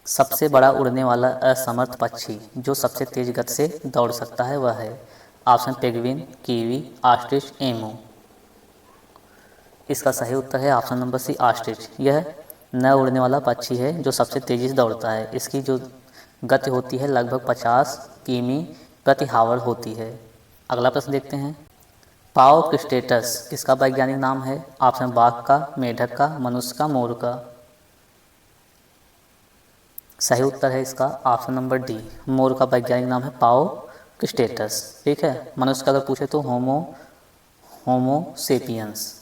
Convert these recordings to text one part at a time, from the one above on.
सबसे बड़ा उड़ने वाला असमर्थ पक्षी जो सबसे तेज गति से दौड़ सकता है वह है। Option penguin, kiwi, ostrich, emu. इसका सही उत्तर है ऑप्शन नंबर सी, ऑस्ट्रिच। यह न उड़ने वाला पक्षी है जो सबसे तेजी से दौड़ता है। इसकी जो गति होती है लगभग 50 किमी प्रति हावर होती है। अगला प्रश्न देखते हैं। पाओक्रिस्टेटस किसका वैज्ञानिक नाम है? ऑप्शन बाघ का, मेढक का, मनुष्य का, मोर का। सही उत्तर है इसका ऑप्शन नंबर डी, मोर का वैज्ञानिक नाम है पाओक्रिस्टेटस। ठीक है, मनुष्य का अगर पूछे तो होमोसेपियंस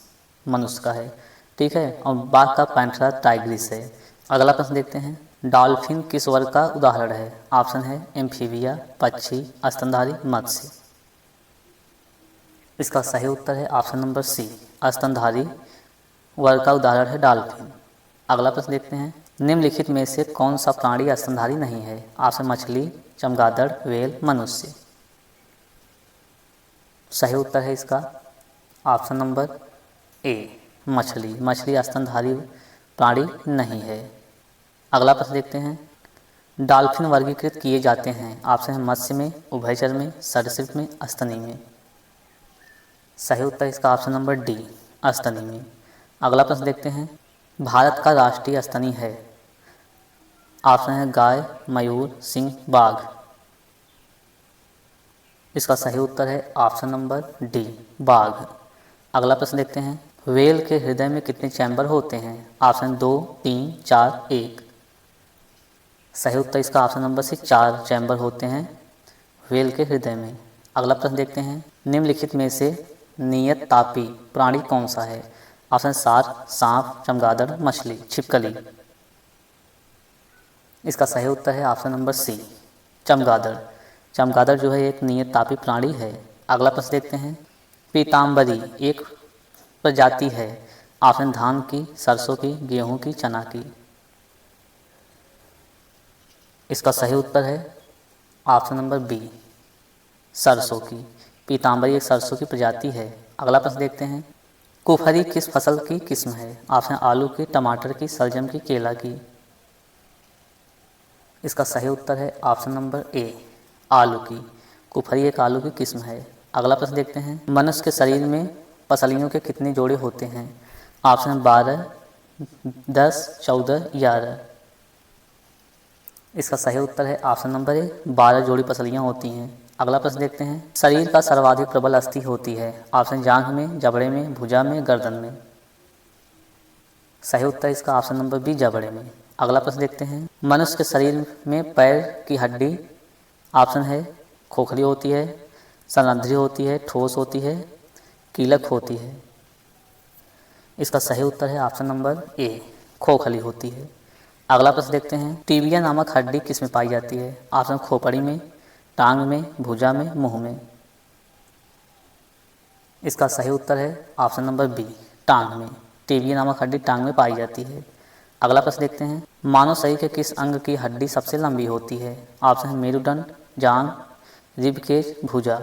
मनुष्य का है। ठीक है, और बाघ का पैंथेरा टाइग्रिस है। अगला प्रश्न देखते हैं। डॉल्फिन किस वर्ग का उदाहरण है? ऑप्शन है एम्फीबिया, पक्षी, स्तनधारी, मत्स्य। इसका सही उत्तर है ऑप्शन नंबर सी, स्तनधारी वर्ग का उदाहरण है डॉल्फिन। अगला प्रश्न देखते हैं। निम्नलिखित में से कौन सा प्राणी स्तनधारी नहीं है? ऑप्शन मछली, चमगादड़, व्हेल, मनुष्य। सही उत्तर है इसका ऑप्शन नंबर ए, मछली। मछली स्तनधारी प्राणी नहीं है। अगला प्रश्न देखते हैं। डॉल्फिन वर्गीकृत किए जाते हैं। ऑप्शन है मत्स्य में, उभयचर में, सरीसृप में, स्तनी में। सही उत्तर इसका ऑप्शन नंबर डी, स्तनी में। अगला प्रश्न देखते हैं। भारत का राष्ट्रीय स्तनी है। ऑप्शन है गाय, मयूर, सिंह, बाघ। इसका सही उत्तर है ऑप्शन नंबर डी, बाघ। अगला प्रश्न देखते हैं। व्हेल के हृदय में कितने चैम्बर होते हैं? ऑप्शन 2, 3, 4, 1। सही उत्तर इसका ऑप्शन नंबर सी, 4 चैम्बर होते हैं व्हेल के हृदय में। अगला प्रश्न देखते हैं। निम्नलिखित में से नियत तापी प्राणी कौन सा है? ऑप्शन शार्क, सांप, चमगादड़, मछली, छिपकली। इसका सही उत्तर है ऑप्शन नंबर सी, चमगादड़। चमगादड़ जो है एक नियत तापी प्राणी है। अगला प्रश्न देखते हैं। पीताम्बरी एक प्रजाति है। ऑप्शन धान की, सरसों की, गेहूं की, चना की। इसका सही उत्तर है ऑप्शन नंबर बी, सरसों की। पीताम्बरी एक सरसों की प्रजाति है। अगला प्रश्न देखते हैं। कुफरी किस फसल की किस्म है? ऑप्शन आलू की, टमाटर की, शलजम की, केला की। इसका सही उत्तर है ऑप्शन नंबर ए, आलू की। कुफरी एक आलू की किस्म है। अगला प्रश्न देखते हैं। मनुष्य के शरीर में पसलियों के कितने जोड़े होते हैं? ऑप्शन 12, 10, 14, 11। इसका सही उत्तर है ऑप्शन नंबर ए, 12 जोड़ी पसलियाँ होती हैं। अगला प्रश्न देखते हैं। शरीर का सर्वाधिक प्रबल अस्थि होती है। ऑप्शन जांघ में, जबड़े में, भुजा में, गर्दन में। सही उत्तर इसका ऑप्शन नंबर बी, जबड़े में। अगला प्रश्न देखते हैं। मनुष्य के शरीर में पैर की हड्डी ऑप्शन है खोखली होती है, संरंध्री होती है, ठोस होती है, कीलक होती है। इसका सही उत्तर है ऑप्शन नंबर ए, खोखली होती है। अगला प्रश्न देखते हैं। टीबिया नामक हड्डी किस में पाई जाती है? ऑप्शन खोपड़ी में, टांग में, भुजा में, मुंह में। इसका सही उत्तर है ऑप्शन नंबर बी, टांग में। टीबिया नामक हड्डी टांग में पाई जाती है। अगला प्रश्न देखते हैं। मानव शरीर के किस अंग की हड्डी सबसे लंबी होती है? ऑप्शन है मेरुदंड, जांघ, रिबकेज, भुजा।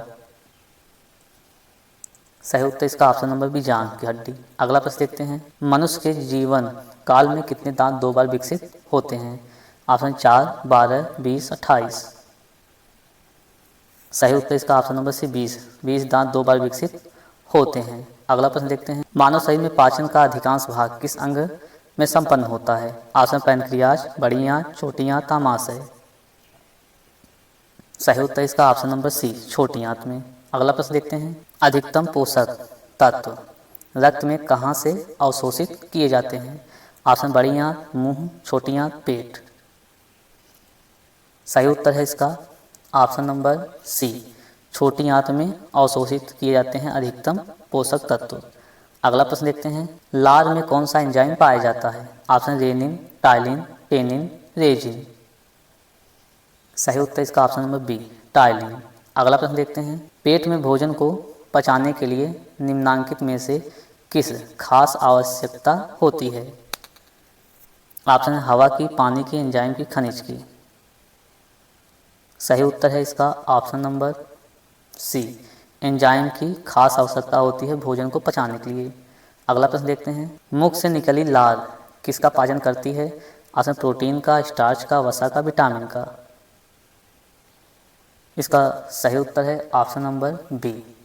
सही उत्तर इसका ऑप्शन नंबर बी, जांघ की हड्डी। अगला प्रश्न देखते हैं। मनुष्य के जीवन काल में कितने दांत 2 बार विकसित होते हैं? ऑप्शन 4, 12, 20, 28। सही उत्तर इसका ऑप्शन नंबर सी, 20 दांत 2 बार विकसित होते हैं। अगला प्रश्न देखते हैं। मानव शरीर में पाचन का अधिकांश भाग किस अंग में संपन्न होता है? ऑप्शन पैनक्रियाज, बड़ी आंत, छोटी आंत, आमाशय। सही उत्तर इसका ऑप्शन नंबर सी, छोटी आंत में। अगला प्रश्न देखते हैं। अधिकतम पोषक तत्व रक्त में कहाँ से अवशोषित किए जाते हैं? ऑप्शन बड़ी आंत, मुंह, छोटी आंत, पेट। सही उत्तर है इसका ऑप्शन नंबर सी, छोटी आंत में अवशोषित किए जाते हैं अधिकतम पोषक तत्व। अगला प्रश्न देखते हैं। लार में कौन सा एंजाइम पाया जाता है? Option rennin, ptyalin, tannin, resin. सही उत्तर इसका ऑप्शन नंबर बी, टाइलिन। अगला प्रश्न देखते हैं। पेट में भोजन को पचाने के लिए निम्नांकित में से किस खास आवश्यकता होती है? ऑप्शन है हवा की, पानी की, एंजाइम की, खनिज की। सही उत्तर है इसका ऑप्शन नंबर सी, एंजाइम की खास आवश्यकता होती है भोजन को पचाने के लिए। अगला प्रश्न देखते हैं। मुख से निकली लार किसका पाचन करती है? ऑप्शन प्रोटीन का, स्टार्च का, वसा का, विटामिन का। इसका सही उत्तर है ऑप्शन नंबर बी,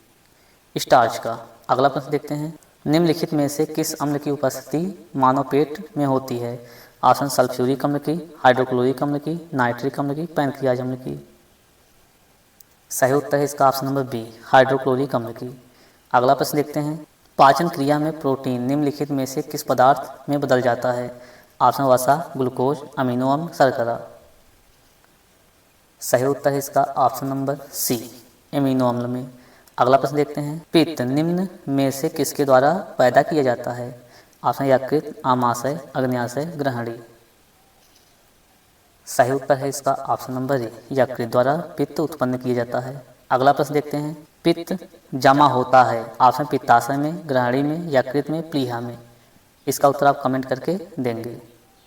स्टार्च का। अगला प्रश्न देखते हैं, निम्नलिखित में से किस अम्ल की उपस्थिति मानव पेट में होती है? ऑप्शन सल्फ्यूरिक अम्ल की, हाइड्रोक्लोरिक अम्ल की, नाइट्रिक अम्ल की, पैंक्रियाज अम्ल की। सही उत्तर है इसका ऑप्शन नंबर बी, हाइड्रोक्लोरिक अम्ल की। अगला प्रश्न देखते हैं, पाचन क्रिया में प्रोटीन निम्नलिखित में से किस पदार्थ में बदल जाता है? ऑप्शन वसा, ग्लूकोज, अमीनो अम्ल, शर्करा। सही उत्तर है इसका ऑप्शन नंबर सी, एमिनो अम्ल में। अगला प्रश्न देखते हैं, पित्त निम्न में से किसके द्वारा पैदा किया जाता है? ऑप्शन यकृत, आमाशय, अग्न्याशय, ग्रहणी। सही उत्तर है इसका ऑप्शन नंबर ए, यकृत द्वारा पित्त उत्पन्न किया जाता है। अगला प्रश्न देखते हैं, पित्त जमा होता है ऑप्शन पित्ताशय में, ग्रहणी में, यकृत में, प्लीहा में। इसका उत्तर आप कमेंट करके देंगे।